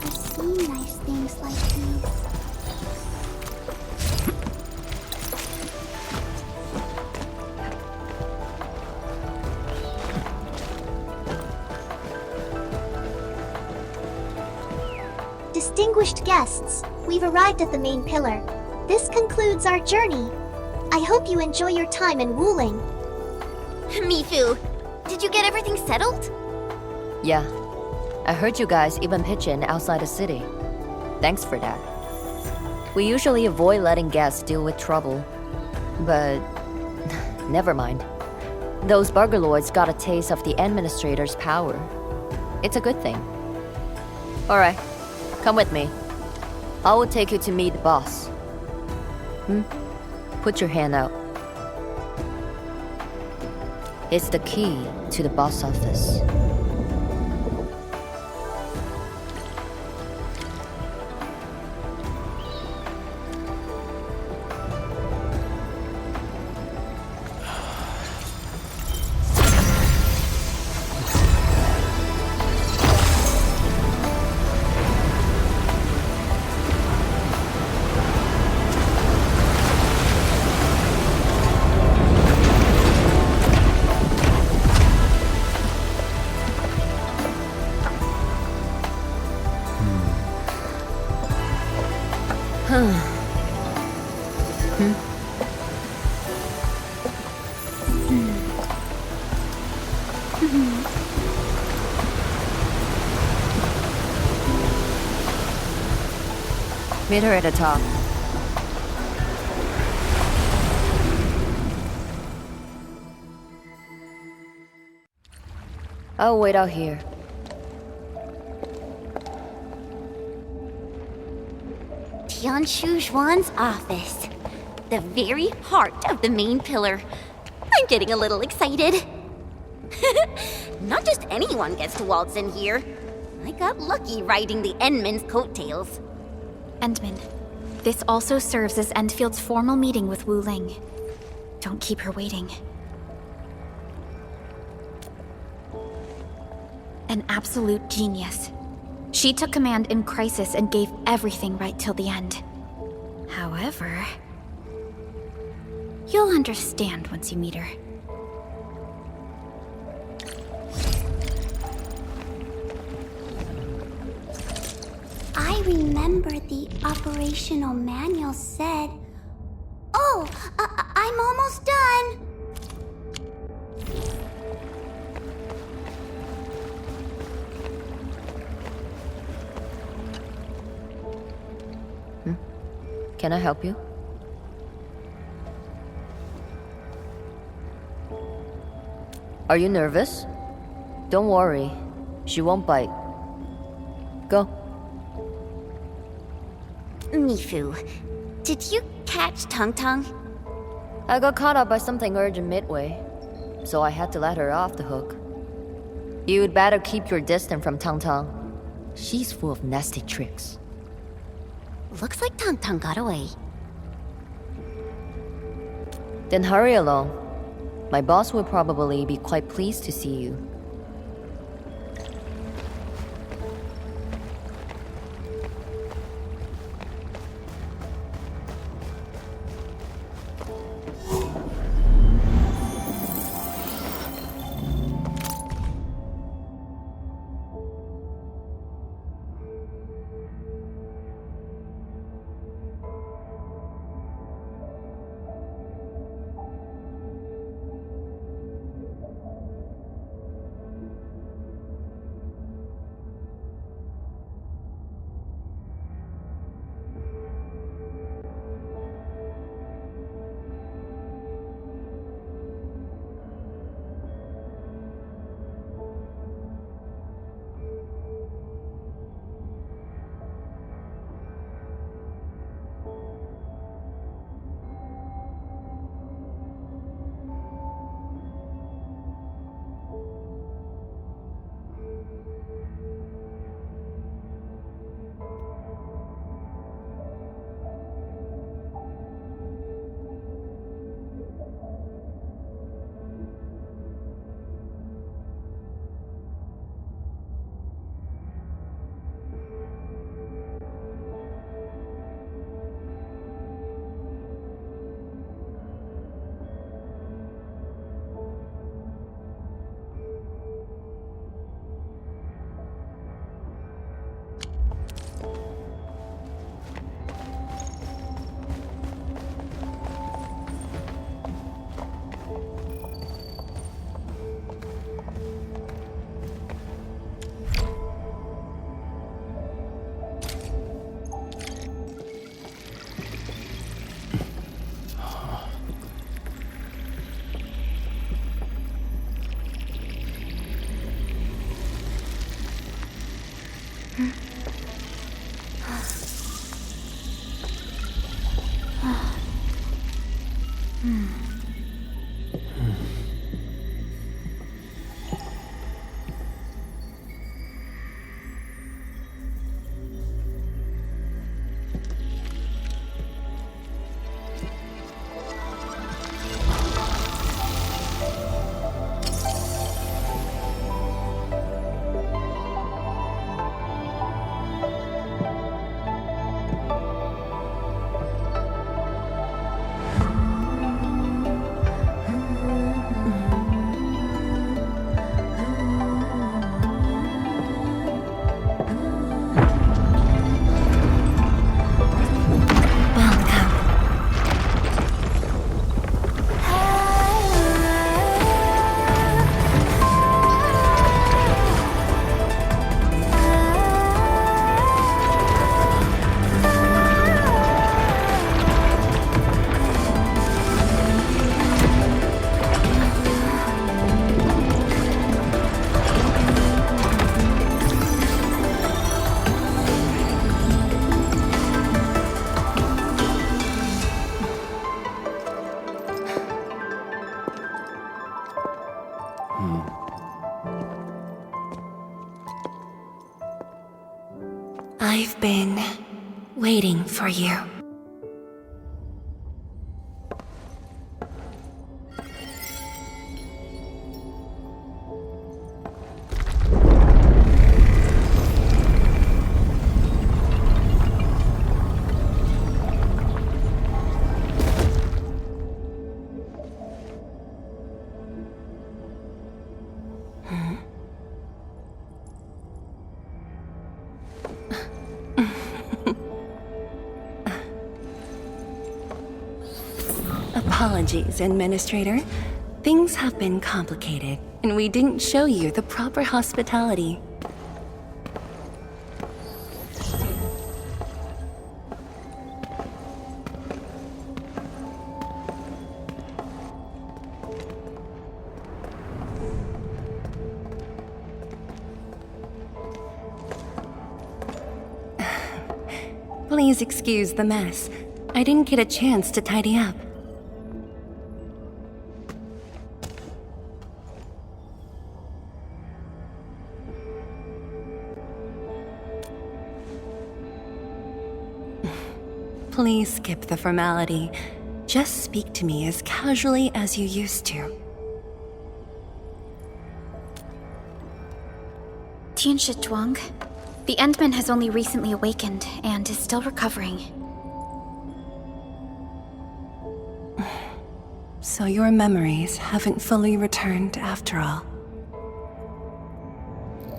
never seen nice things like these. Distinguished guests, we've arrived at the main pillar. This concludes our journey. I hope you enjoy your time in Wuling. Mifu, did you get everything settled? Yeah. I heard you guys even pitch in outside the city. Thanks for that. We usually avoid letting guests deal with trouble. But... never mind. Those burgerlords got a taste of the administrator's power. It's a good thing. Alright, come with me. I will take you to meet the boss. Put your hand out. It's the key to the boss office. Meet her at the top. I'll wait out here. Tianshu Zhuan's office. The very heart of the main pillar. I'm getting a little excited. Not just anyone gets to waltz in here. I got lucky riding the Endman's coattails. Endman, this also serves as Endfield's formal meeting with Wu Ling. Don't keep her waiting. An absolute genius. She took command in crisis and gave everything right till the end. However, you'll understand once you meet her. I remember the operational manual said... Oh, I'm almost done! Can I help you? Are you nervous? Don't worry. She won't bite. Go. Mifu, did you catch Tang Tang? I got caught up by something urgent midway, so I had to let her off the hook. You'd better keep your distance from Tang Tang. She's full of nasty tricks. Looks like Tang Tang got away. Then hurry along. My boss will probably be quite pleased to see you. I've been waiting for you. Apologies, Administrator. Things have been complicated, and we didn't show you the proper hospitality. Please excuse the mess. I didn't get a chance to tidy up. Please skip the formality. Just speak to me as casually as you used to. Tianshi Zhuang, the Endman has only recently awakened and is still recovering. So your memories haven't fully returned after all.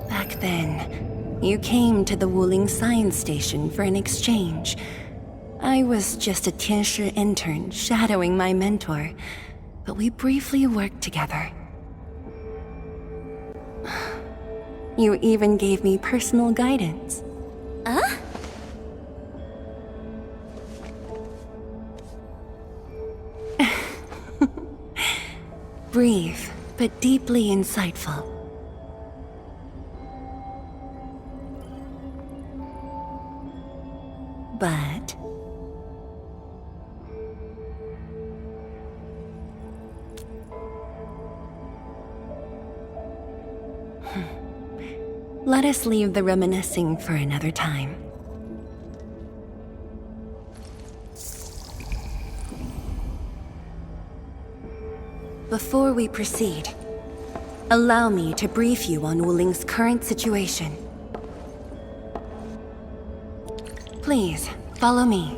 Back then, you came to the Wuling Science Station for an exchange. I was just a Tenshi intern shadowing my mentor, but we briefly worked together. You even gave me personal guidance. Brief, but deeply insightful. But let us leave the reminiscing for another time. Before we proceed, allow me to brief you on Wuling's current situation. Please, follow me.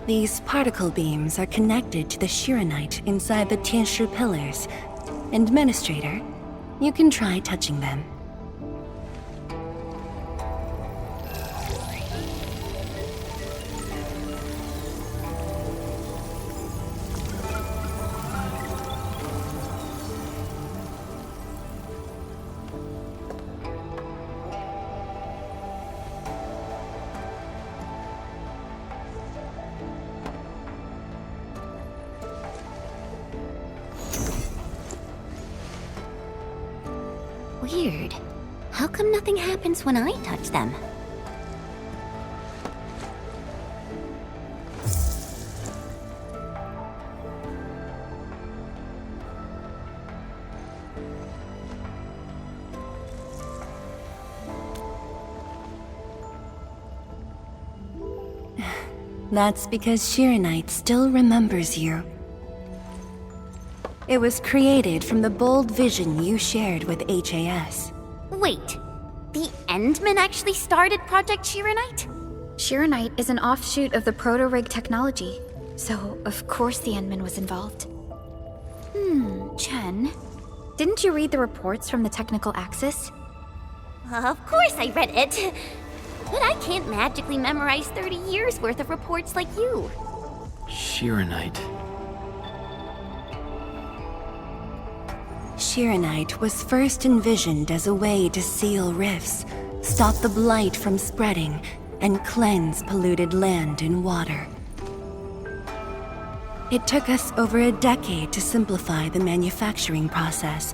These particle beams are connected to the Shiranite inside the Tenshi pillars. Administrator, you can try touching them. Weird. How come nothing happens when I touch them? That's because Shiranite still remembers you. It was created from the bold vision you shared with HAS. Wait, the Endman actually started Project Shiranite? Shiranite is an offshoot of the proto-rig technology, so of course the Endman was involved. Chen, didn't you read the reports from the technical axis? Of course I read it. But I can't magically memorize 30 years worth of reports like you. Shiranite. Shiranite was first envisioned as a way to seal rifts, stop the blight from spreading, and cleanse polluted land and water. It took us over a decade to simplify the manufacturing process,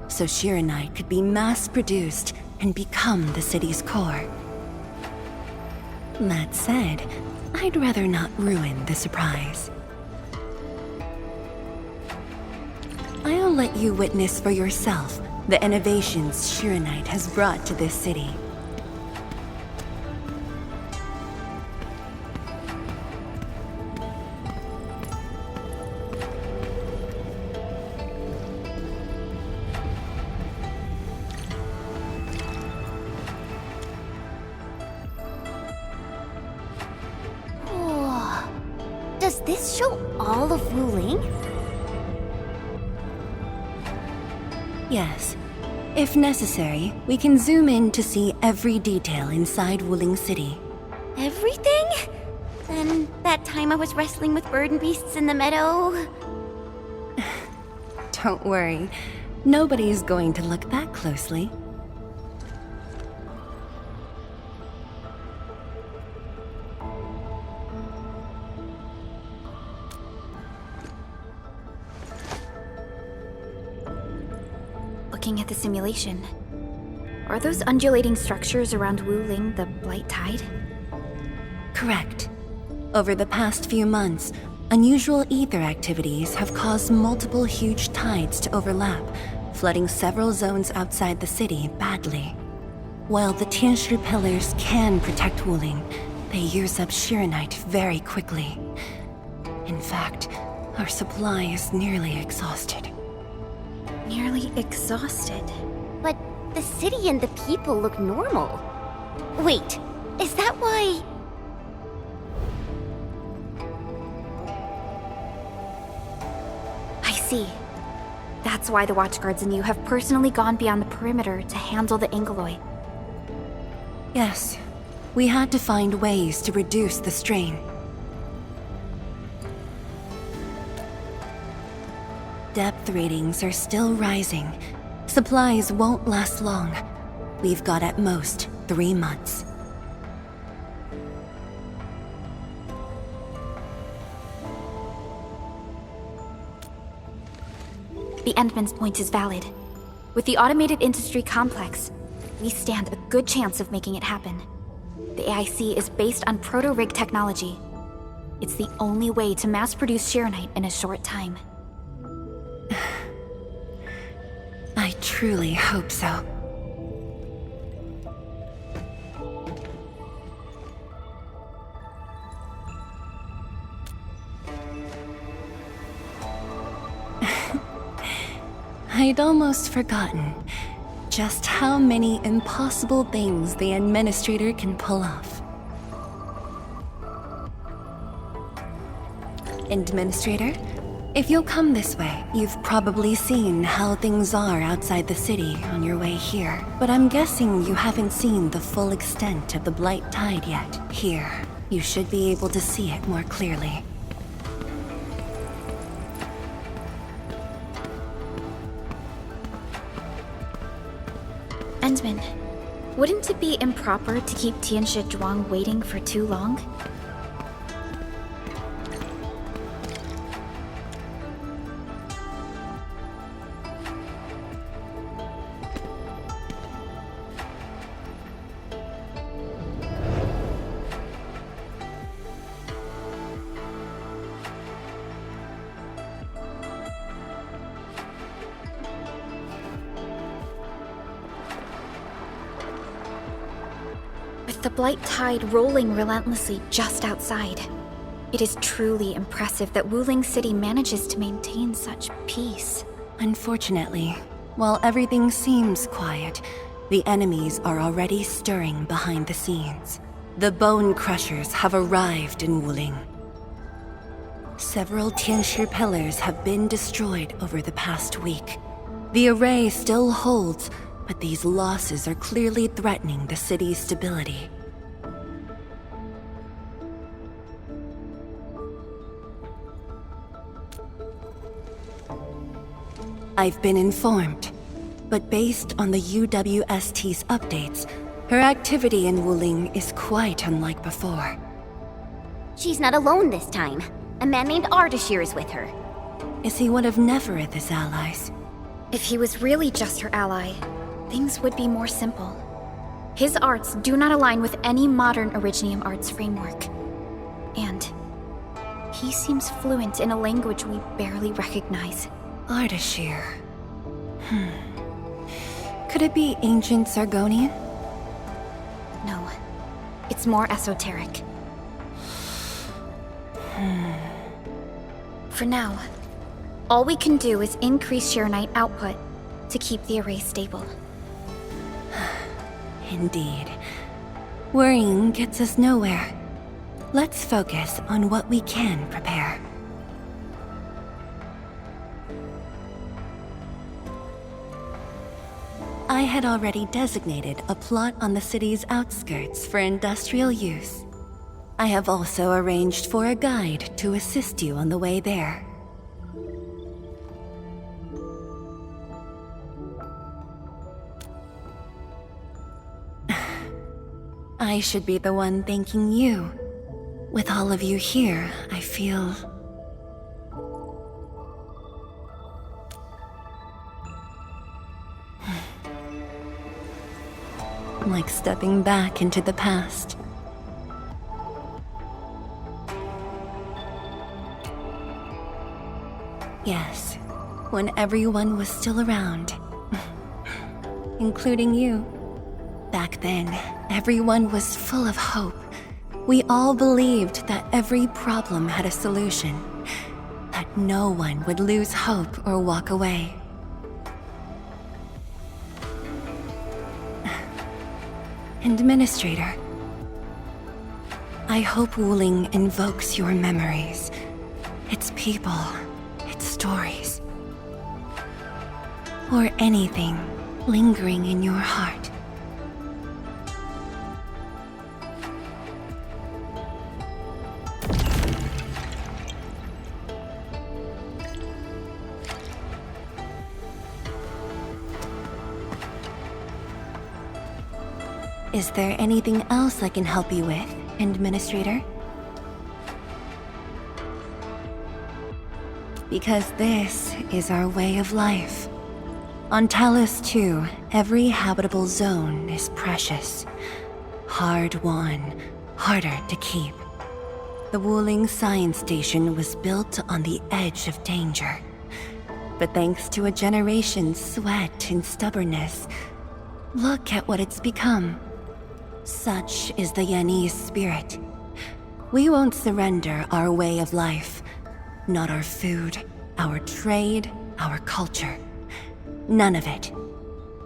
so Shiranite could be mass-produced and become the city's core. That said, I'd rather not ruin the surprise. I'll let you witness for yourself the innovations Shiranite has brought to this city. Oh, does this show all of Wuling? Yes. If necessary, we can zoom in to see every detail inside Wuling City. Everything? Then that time I was wrestling with bird and beasts in the meadow? Don't worry, nobody's going to look that closely. Looking at the simulation, are those undulating structures around Wuling the Blight Tide? Correct. Over the past few months, unusual ether activities have caused multiple huge tides to overlap, flooding several zones outside the city badly. While the Tenshi pillars can protect Wuling, they use up Shiranite very quickly. In fact, our supply is nearly exhausted. Nearly exhausted. But the city and the people look normal. Wait, is that why... I see. That's why the Watchguards and you have personally gone beyond the perimeter to handle the Angeloi. Yes, we had to find ways to reduce the strain. Depth readings are still rising. Supplies won't last long. We've got at most 3 months. The Endman's point is valid. With the automated industry complex, we stand a good chance of making it happen. The AIC is based on proto-rig technology. It's the only way to mass-produce Shiranite in a short time. I truly hope so. I'd almost forgotten just how many impossible things the Administrator can pull off. Administrator? If you'll come this way, you've probably seen how things are outside the city on your way here. But I'm guessing you haven't seen the full extent of the Blight Tide yet. Here, you should be able to see it more clearly. Endman, wouldn't it be improper to keep Tianshi Zhuang waiting for too long? With the Blight Tide rolling relentlessly just outside, it is truly impressive that Wuling City manages to maintain such peace. Unfortunately, while everything seems quiet, the enemies are already stirring behind the scenes. The Bone Crushers have arrived in Wuling. Several Tenshi pillars have been destroyed over the past week. The array still holds, but these losses are clearly threatening the city's stability. I've been informed, but based on the UWST's updates, her activity in Wuling is quite unlike before. She's not alone this time. A man named Ardashir is with her. Is he one of Nefereth's allies? If he was really just her ally, things would be more simple. His arts do not align with any modern Originium arts framework. And he seems fluent in a language we barely recognize. Ardashir. Could it be ancient Sargonian? No, it's more esoteric. For now, all we can do is increase Sharonite output to keep the array stable. Indeed. Worrying gets us nowhere. Let's focus on what we can prepare. I had already designated a plot on the city's outskirts for industrial use. I have also arranged for a guide to assist you on the way there. I should be the one thanking you. With all of you here, I feel... like stepping back into the past. Yes, when everyone was still around. Including you. Back then, everyone was full of hope. We all believed that every problem had a solution. That no one would lose hope or walk away. Administrator, I hope Wuling invokes your memories. Its people, its stories. Or anything lingering in your heart. Is there anything else I can help you with, Administrator? Because this is our way of life. On Talos 2, every habitable zone is precious. Hard-won, harder to keep. The Wuling Science Station was built on the edge of danger. But thanks to a generation's sweat and stubbornness, look at what it's become. Such is the Yanese spirit. We won't surrender our way of life. Not our food, our trade, our culture. None of it.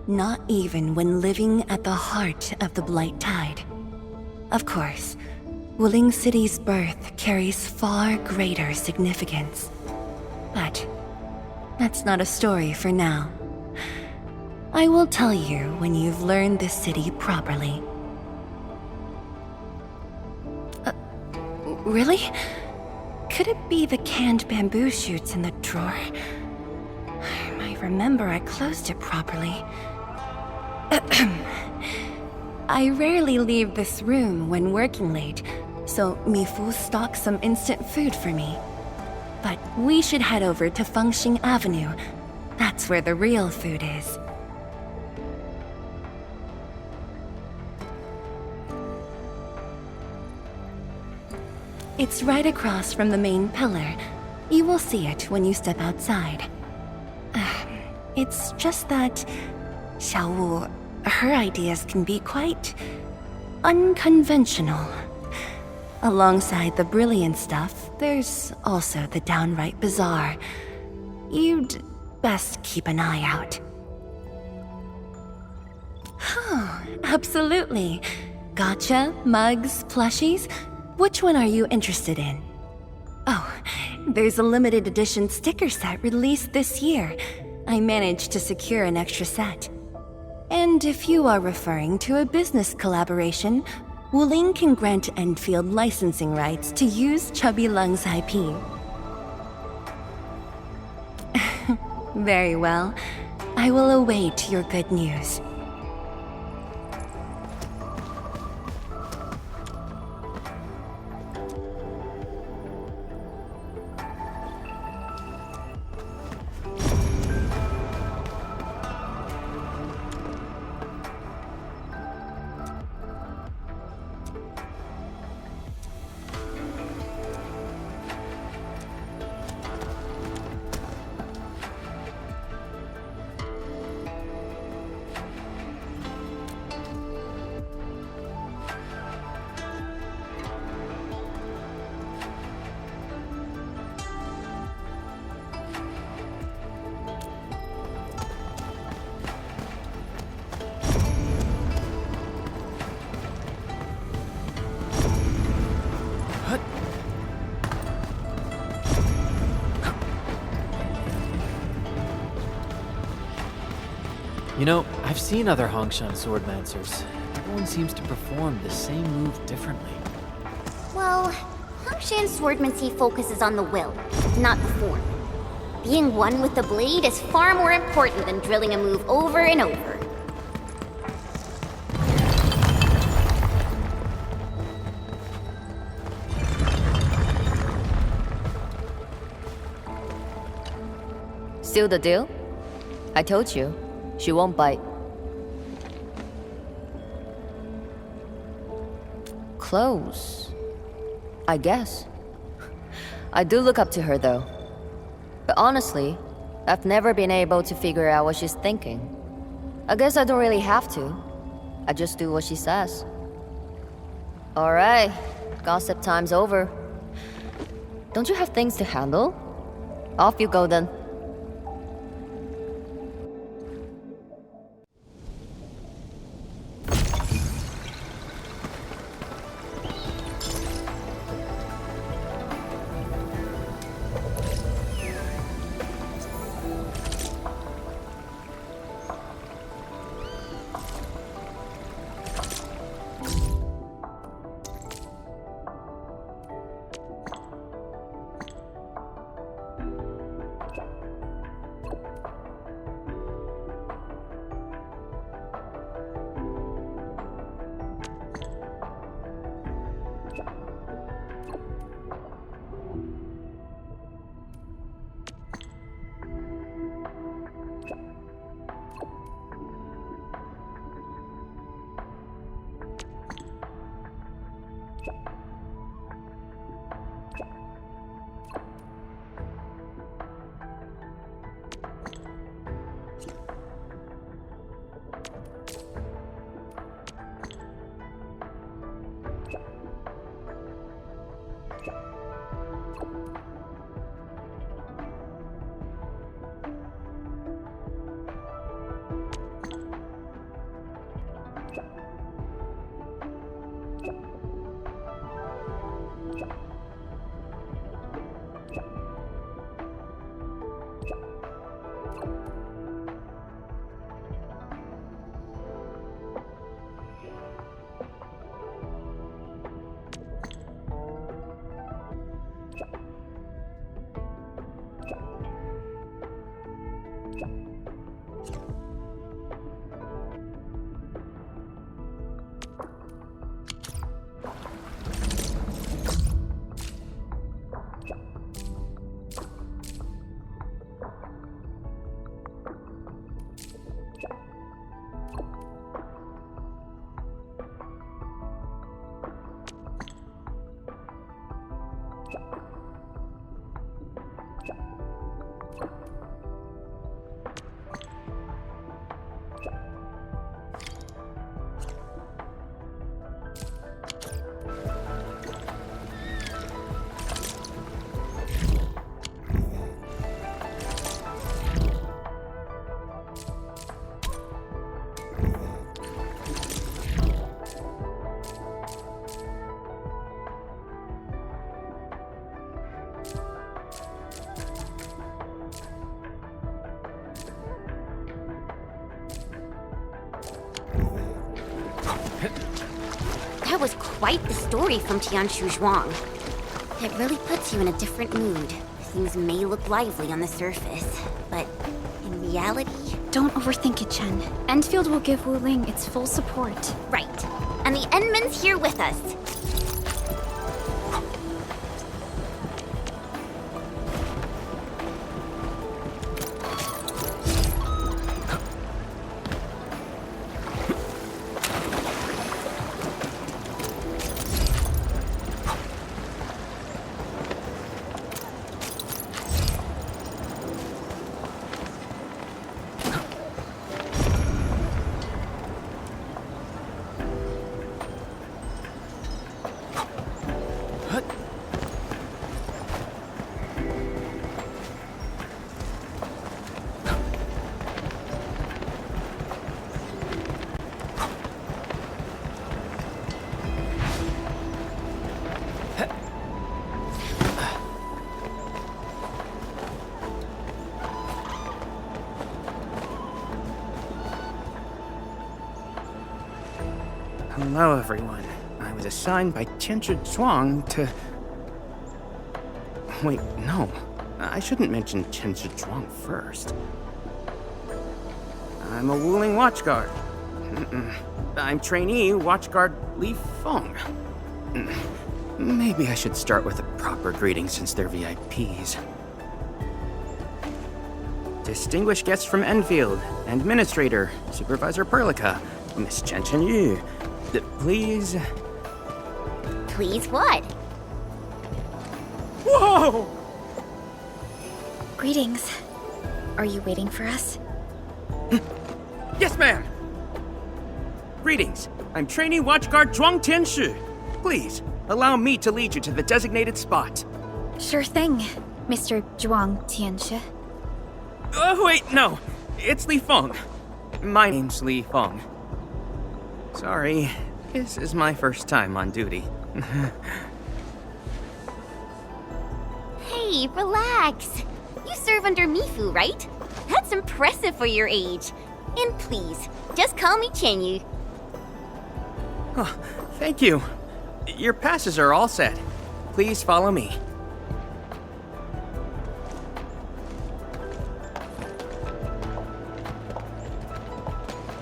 Not even when living at the heart of the Blight Tide. Of course, Wuling City's birth carries far greater significance. But that's not a story for now. I will tell you when you've learned this city properly. Really? Could it be the canned bamboo shoots in the drawer? I remember I closed it properly. I rarely leave this room when working late, so Mifu stocks some instant food for me. But we should head over to Fengxing Avenue. That's where the real food is. It's right across from the main pillar. You will see it when you step outside. It's just that Xiaowu, her ideas can be quite unconventional. Alongside the brilliant stuff, there's also the downright bizarre. You'd best keep an eye out. Oh, absolutely. Gotcha, mugs, plushies. Which one are you interested in? Oh, there's a limited edition sticker set released this year. I managed to secure an extra set. And if you are referring to a business collaboration, Wuling can grant Endfield licensing rights to use Chubby Lung's IP. Very well. I will await your good news. You know, I've seen other Hongshan swordmancers. Everyone seems to perform the same move differently. Well, Hongshan swordmancy focuses on the will, not the form. Being one with the blade is far more important than drilling a move over and over. Seal the deal? I told you, she won't bite. Close, I guess. I do look up to her though. But honestly, I've never been able to figure out what she's thinking. I guess I don't really have to. I just do what she says. Alright, gossip time's over. Don't you have things to handle? Off you go then. That was quite the story from Tianshu Zhuang. It really puts you in a different mood. Things may look lively on the surface, but reality? Don't overthink it, Chen. Endfield will give Wu Ling its full support. Right. And the Endman's here with us. Hello, everyone. I was assigned by Tenshi Zhuang to... Wait, no. I shouldn't mention Tenshi Zhuang first. I'm a Wuling Watchguard. I'm trainee Watchguard Li Feng. Maybe I should start with a proper greeting since they're VIPs. Distinguished guests from Enfield, Administrator, Supervisor Perlica, Miss Chen Yu. Please... Please what? Whoa! Greetings. Are you waiting for us? Yes, ma'am! Greetings. I'm trainee Watchguard Zhuang Tenshi. Please, allow me to lead you to the designated spot. Sure thing, Mr. Zhuang Tianshi. Oh, wait, no. It's Li Feng. My name's Li Feng. Sorry, this is my first time on duty. Hey, relax. You serve under Mifu, right? That's impressive for your age. And please, just call me Chenyu. Oh, thank you. Your passes are all set. Please follow me.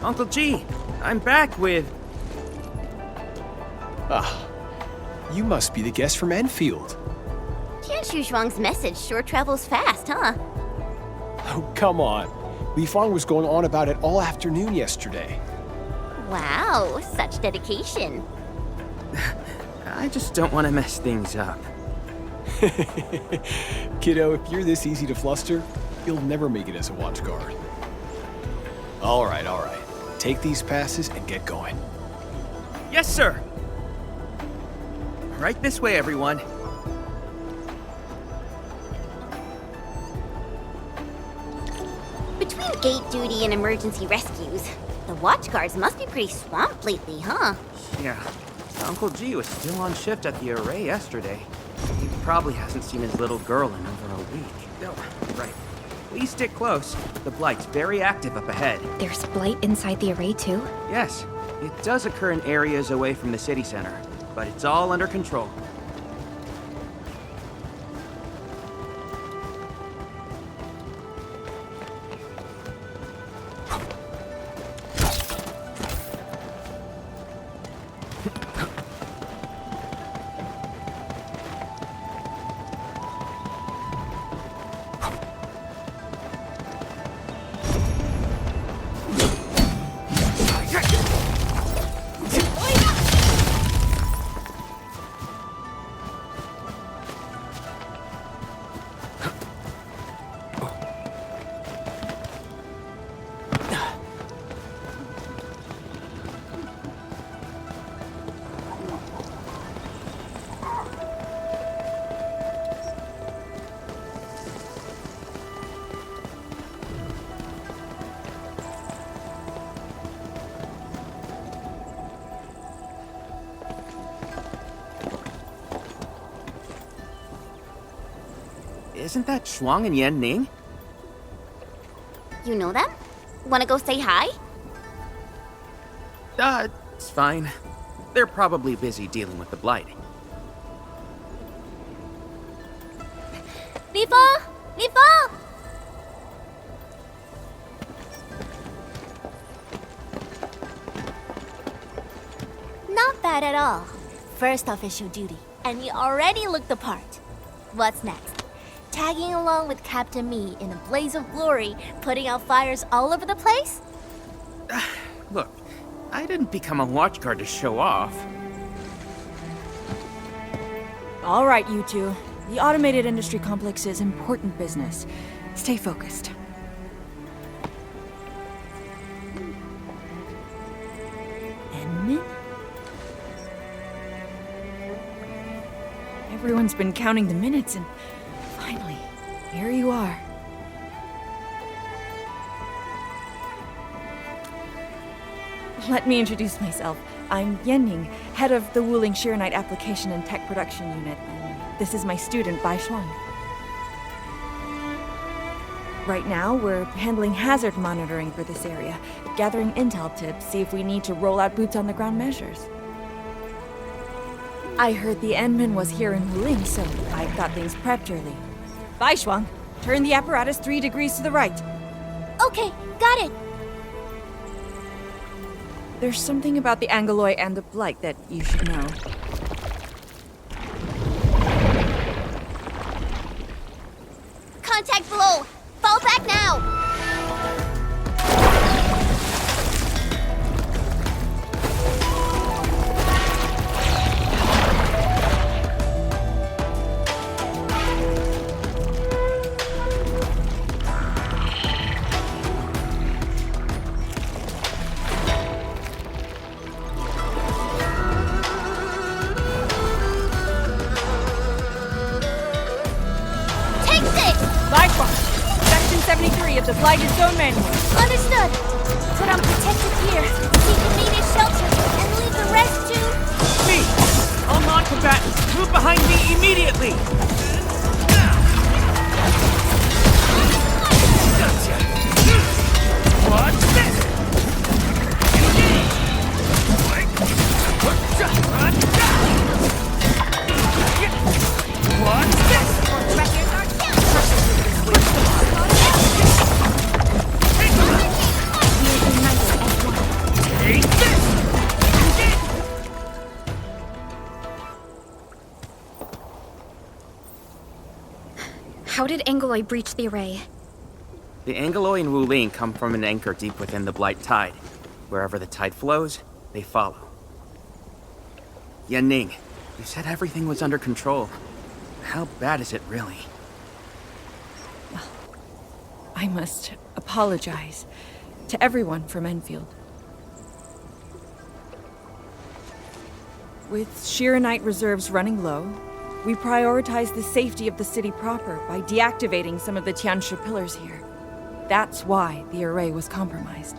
Uncle G, I'm back with... Ah, you must be the guest from Enfield. Tianshu Zhuang's message sure travels fast, huh? Oh, come on. Li Feng was going on about it all afternoon yesterday. Wow, such dedication. I just don't want to mess things up. Kiddo, if you're this easy to fluster, you'll never make it as a watch guard. All right. Take these passes and get going. Yes, sir! Right this way, everyone. Between gate duty and emergency rescues, the watch guards must be pretty swamped lately, huh? Yeah. Uncle G was still on shift at the array yesterday. He probably hasn't seen his little girl in over a week. No, right. Please stick close. The Blight's very active up ahead. There's blight inside the array too? Yes, it does occur in areas away from the city center, but it's all under control. Isn't that Shuang and Yan Ning? You know them? Wanna go say hi? It's fine. They're probably busy dealing with the Blight. Lifa! Lifa! bad at all. First official duty, and you already look the part. What's next? Tagging along with Captain Me in a blaze of glory, putting out fires all over the place? Look, I didn't become a watchguard to show off. All right, you two. The automated industry complex is important business. Stay focused. Enmin? Everyone's been counting the minutes, and finally, here you are. Let me introduce myself. I'm Yenning, head of the Wuling Shiranite Application and Tech Production Unit, and this is my student, Bai Shuang. Right now, we're handling hazard monitoring for this area, gathering intel to see if we need to roll out boots-on-the-ground measures. I heard the Enmin was here in Wuling, so I got things prepped early. Bai Shuang, turn the apparatus 3 degrees to the right. Okay, got it. There's something about the Angeloi and the Blight that you should know. Contact below. Fall back now. Of the Blighted Zone Manual. Understood. Put on protective gear, seek immediate shelter, and leave the rest to... Me! All non-combatants, move behind me immediately! Watch this! Watch this! How did Angeloi breach the array? The Angeloi and Wuling come from an anchor deep within the Blight Tide. Wherever the tide flows, they follow. Yanning, you said everything was under control. How bad is it really? I must apologize to everyone from Enfield. With Shiranite reserves running low, we prioritize the safety of the city proper by deactivating some of the Tianshi pillars here. That's why the array was compromised.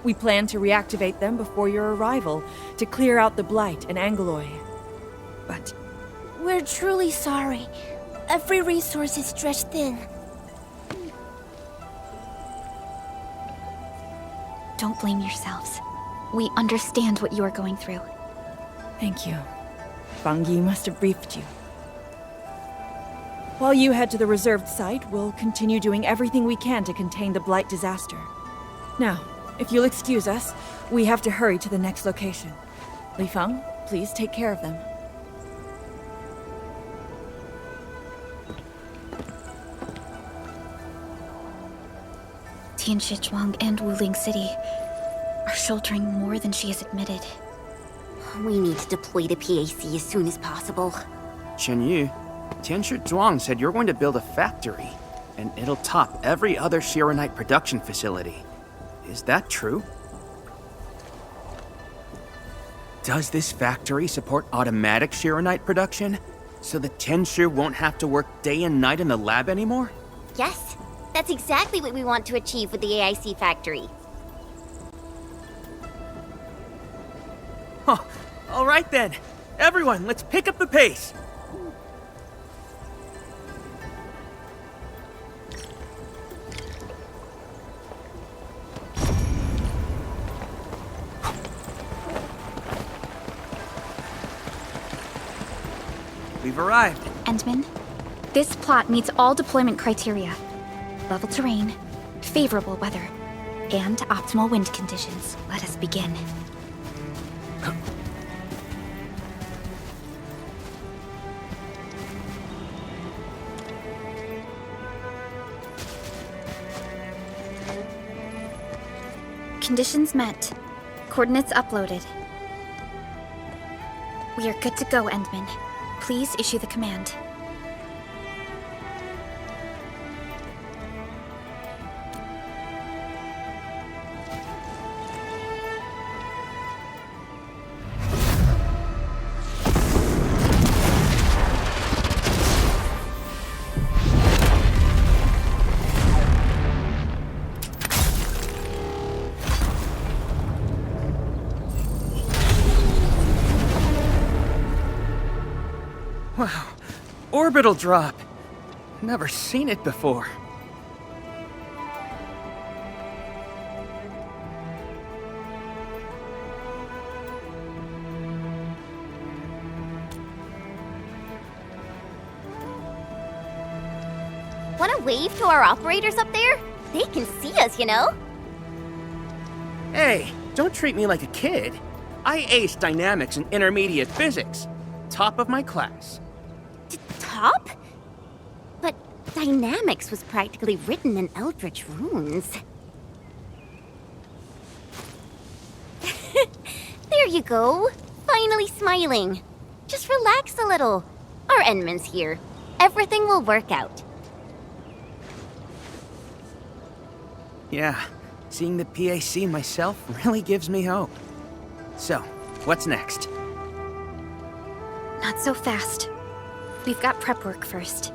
We plan to reactivate them before your arrival to clear out the Blight and Angeloi. But We're truly sorry. Every resource is stretched thin. Don't blame yourselves. We understand what you are going through. thank you. Fang Yi must have briefed you. While you head to the reserved site, we'll continue doing everything we can to contain the Blight disaster. Now, if you'll excuse us, we have to hurry to the next location. Li Feng, please take care of them. Tianshi Zhuang and Wuling City are sheltering more than she has admitted. We need to deploy the PAC as soon as possible. Chen Yu, Tianshi Zhuang said you're going to build a factory, and it'll top every other Shiranite production facility. Is that true? Does this factory support automatic Shiranite production? So the Tenshi won't have to work day and night in the lab anymore? Yes, that's exactly what we want to achieve with the AIC factory. Huh. All right then. Everyone, let's pick up the pace. We've arrived. Endman, this plot meets all deployment criteria. Level terrain, favorable weather, and optimal wind conditions. Let us begin. Conditions met. Coordinates uploaded. We are good to go, Endman. Please issue the command. Wow, orbital drop. Never seen it before. Wanna wave to our operators up there? They can see us, you know? Hey, don't treat me like a kid. I aced dynamics and intermediate physics. Top of my class. Top? But dynamics was practically written in Eldritch runes. There you go. Finally smiling. Just relax a little. Our Endman's here. Everything will work out. Yeah, seeing the PAC myself really gives me hope. So, what's next? Not so fast. We've got prep work first.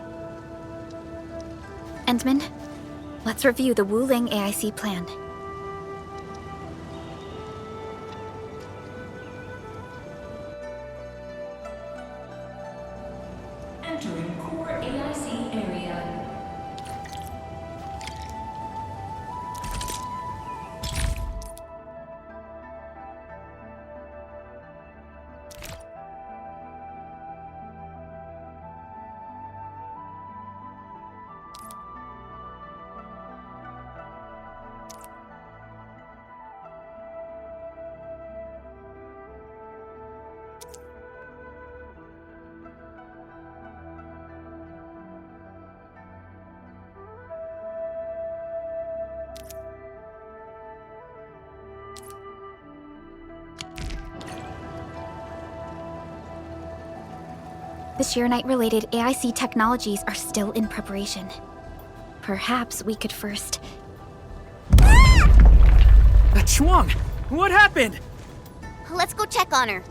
Endman, let's review the Wuling AIC plan. Entering core AIC area. The Sheernite-related AIC technologies are still in preparation. Perhaps we could first... Chuang, what happened? Let's go check on her.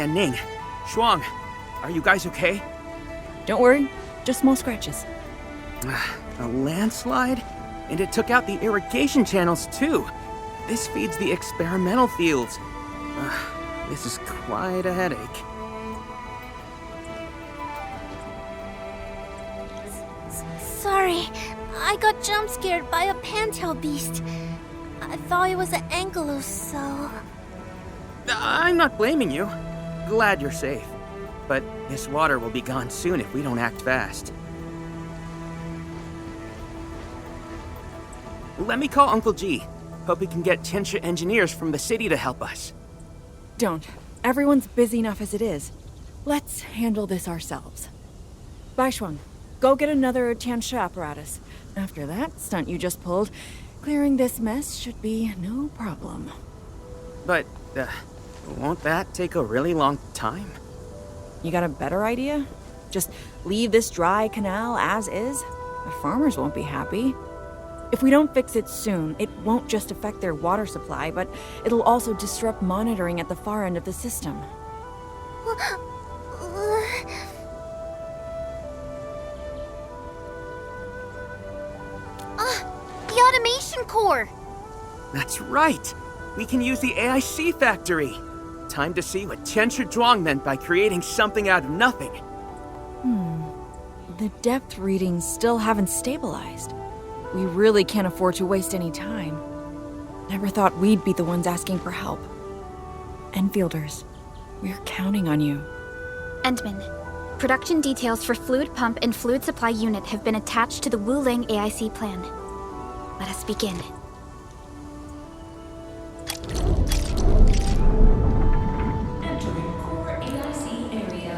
Ning, Shuang, are you guys okay? Don't worry, just small scratches. A landslide? And it took out the irrigation channels too. This feeds the experimental fields. This is quite a headache. Sorry, I got jump scared by a pantail beast. I thought it was an ankylos, so... I'm not blaming you. Glad you're safe. But this water will be gone soon if we don't act fast. Let me call Uncle G. Hope we can get Tenshi engineers from the city to help us. Don't. Everyone's busy enough as it is. Let's handle this ourselves. Baishuang, go get another Tianshi apparatus. After that stunt you just pulled, clearing this mess should be no problem. But, won't that take a really long time? You got a better idea? Just leave this dry canal as is? The farmers won't be happy. If we don't fix it soon, it won't just affect their water supply, but it'll also disrupt monitoring at the far end of the system. The automation core! That's right! We can use the AIC factory! Time to see what Tenshi Zhuang meant by creating something out of nothing. The depth readings still haven't stabilized. We really can't afford to waste any time. Never thought we'd be the ones asking for help. Enfielders, we're counting on you. Endman, production details for fluid pump and fluid supply unit have been attached to the Wuling AIC plan. Let us begin. Entering core AIC area.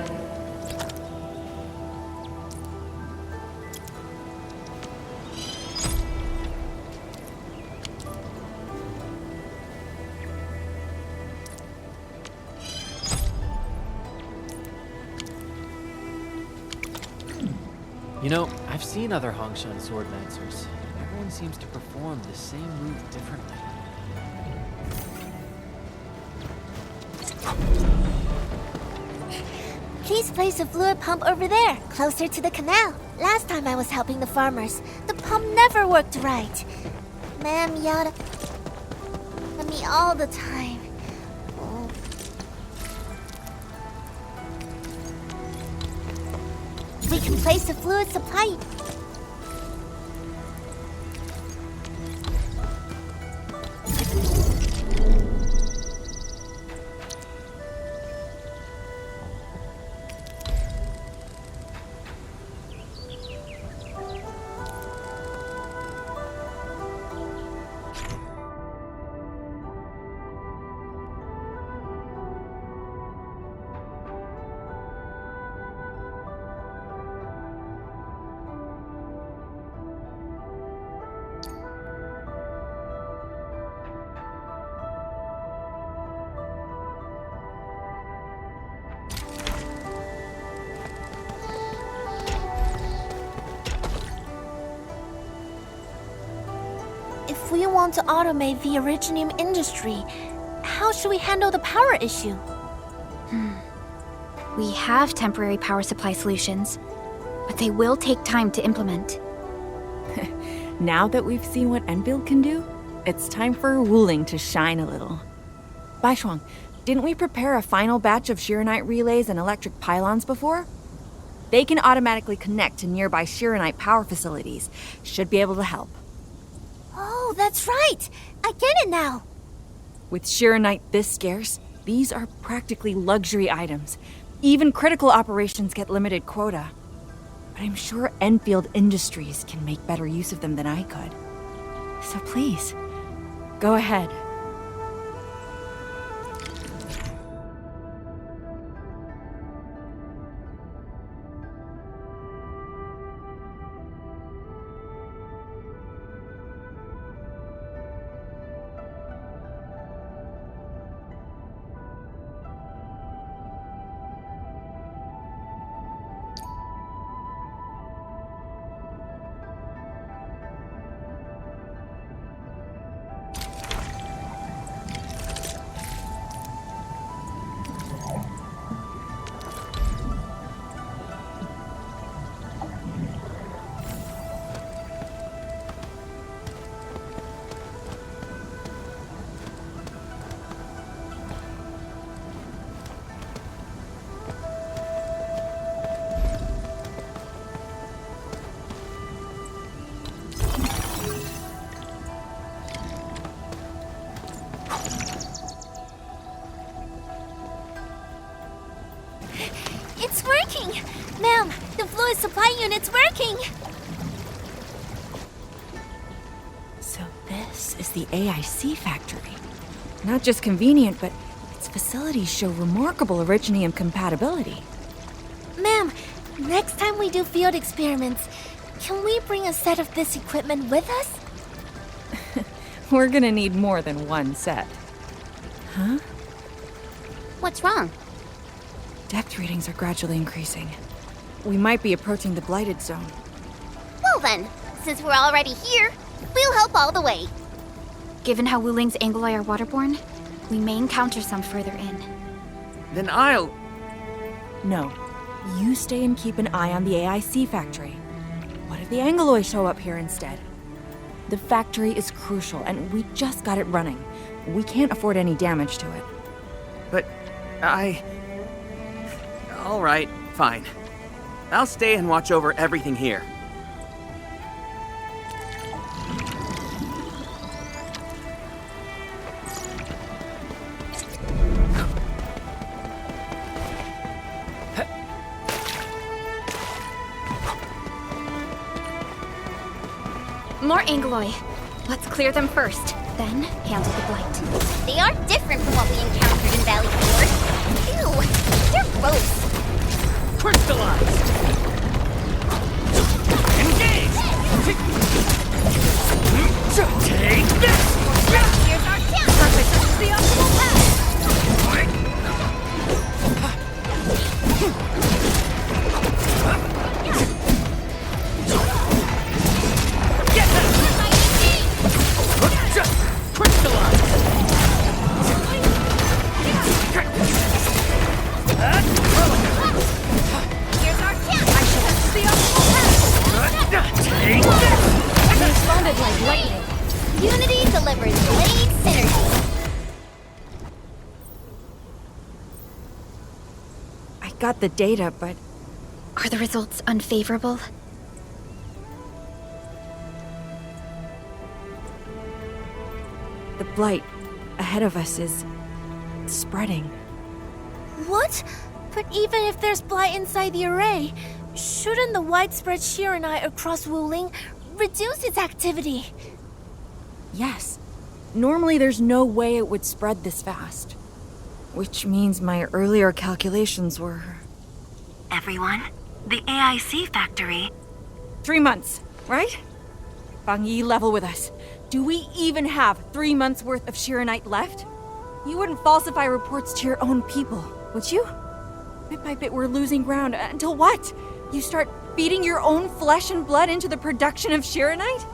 You know, I've seen other Hongshan swordmancers. Everyone seems to perform the same move differently. Please place a fluid pump over there, closer to the canal. Last time I was helping the farmers, the pump never worked right. Ma'am yelled at me all the time. Oh. We can place a fluid supply. If we want to automate the Originium industry, how should we handle the power issue? We have temporary power supply solutions, but they will take time to implement. Now that we've seen what Enfield can do, it's time for Wuling to shine a little. Baishuang, didn't we prepare a final batch of Shiranite relays and electric pylons before? They can automatically connect to nearby Shiranite power facilities. Should be able to help. Oh, that's right! I get it now! With Shiranite this scarce, these are practically luxury items. Even critical operations get limited quota. But I'm sure Enfield Industries can make better use of them than I could. So please, go ahead. It's working! Ma'am, the fluid supply unit's working! So this is the AIC factory. Not just convenient, but its facilities show remarkable Originium compatibility. Ma'am, next time we do field experiments, can we bring a set of this equipment with us? We're gonna need more than one set. Huh? What's wrong? Depth readings are gradually increasing. We might be approaching the blighted zone. Well then, since we're already here, We'll help all the way. Given how Wuling's Angloy are waterborne, we may encounter some further in. Then I'll... No. You stay and keep an eye on the AIC factory. What if the Angloy show up here instead? The factory is crucial, and we just got it running. We can't afford any damage to it. But All right, fine. I'll stay and watch over everything here. More Angloy. Let's clear them first, then handle the blight. They are different from what we encountered in Valley Ford. Ew, they're gross. Crystallize! Engage! Take this! Here's our chance. Perfect. This is the optimal path. Get them! Crystallize! Here's our chance. I should have the optimal path. Take this! I responded like lightning. Unity delivers blade synergy. I got the data, but Are the results unfavorable? the blight ahead of us is spreading. What? But even if there's blight inside the array, shouldn't the widespread Shiranite across Wuling reduce its activity? Yes. Normally there's no way it would spread this fast. Which means my earlier calculations were... Everyone, the AIC factory. 3 months, right? Bang Yi, level with us. Do we even have 3 months worth of Shiranite left? You wouldn't falsify reports to your own people, would you? Bit by bit we're losing ground until what? You start feeding your own flesh and blood into the production of Shiranite?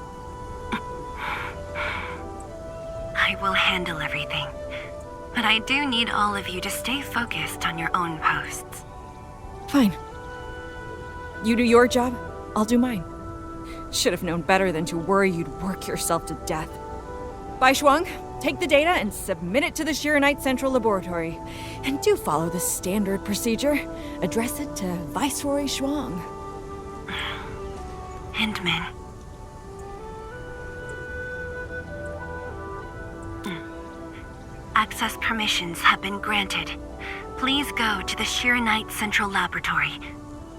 I will handle everything. But I do need all of you to stay focused on your own posts. Fine. You do your job, I'll do mine. Should have known better than to worry you'd work yourself to death. Bai Shuang, take the data and submit it to the Shiranite Central Laboratory. And do follow the standard procedure. Address it to Viceroy Shuang. Hindman. Access permissions have been granted. Please go to the Shiranite Central Laboratory.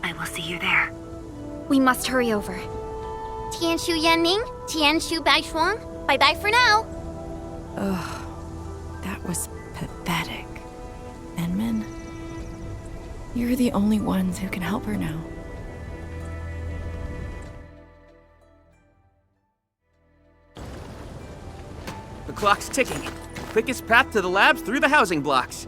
I will see you there. We must hurry over. Tianshu Yanning, Tianshu Baishuang. Bye-bye for now. Ugh, that was pathetic. Enman, you're the only ones who can help her now. The clock's ticking. Quickest path to the labs through the housing blocks.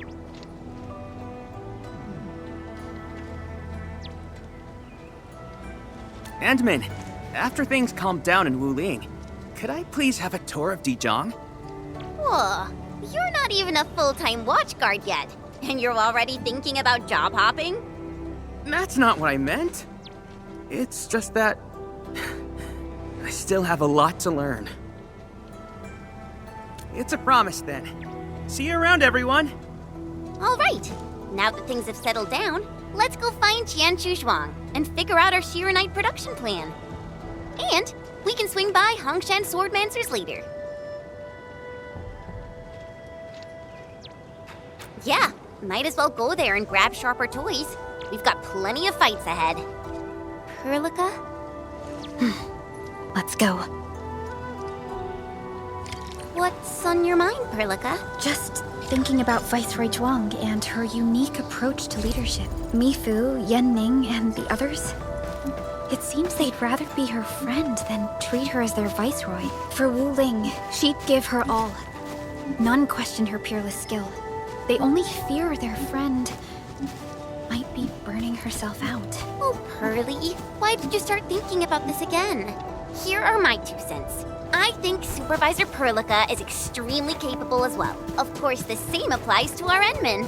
Andman, after things calm down in Wuling, could I please have a tour of Dijiang? Whoa, you're not even a full-time watch guard yet, and you're already thinking about job hopping? That's not what I meant. It's just that I still have a lot to learn. It's a promise then. See you around, everyone. All right. Now that things have settled down, let's go find Tianshu Zhuang and figure out our Shiranite production plan. And we can swing by Hongshan Swordmancers later. Yeah, might as well go there and grab sharper toys. We've got plenty of fights ahead. Perlica? Let's go. What's on your mind, Perlica? Just thinking about Viceroy Zhuang and her unique approach to leadership. Mifu, Yan Ning, and the others. It seems they'd rather be her friend than treat her as their viceroy. For Wu Ling, she'd give her all. None question her peerless skill. They only fear their friend might be burning herself out. Oh, Pearly, why did you start thinking about this again? Here are my 2 cents. I think Supervisor Perlica is extremely capable as well. Of course, the same applies to our Endman.